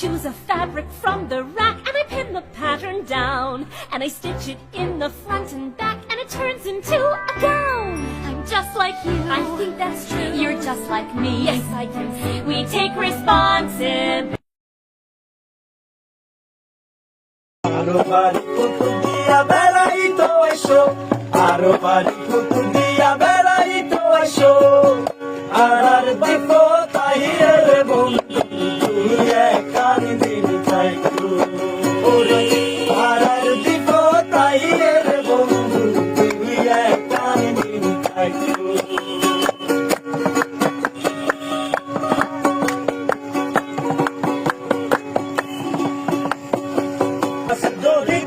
choose a fabric from the rack, and I pin the pattern down, and I stitch it in the front and back, and it turns into a gown. I'm just like you. I think that's true. You're just like me. Yes, I can see. We take responsibility. আরো বাড়ি পুতুল দিয়া বেড়াইতো এসো, আরো বাড়ি পুতুল দিয়া বেড়াইতো এসো, আর দিব তাহিরের বন্ধু তুই একার দিন চাইতো, ওরে আর দিব তাহিরের বন্ধু তুই একার দিন চাইতো। যদি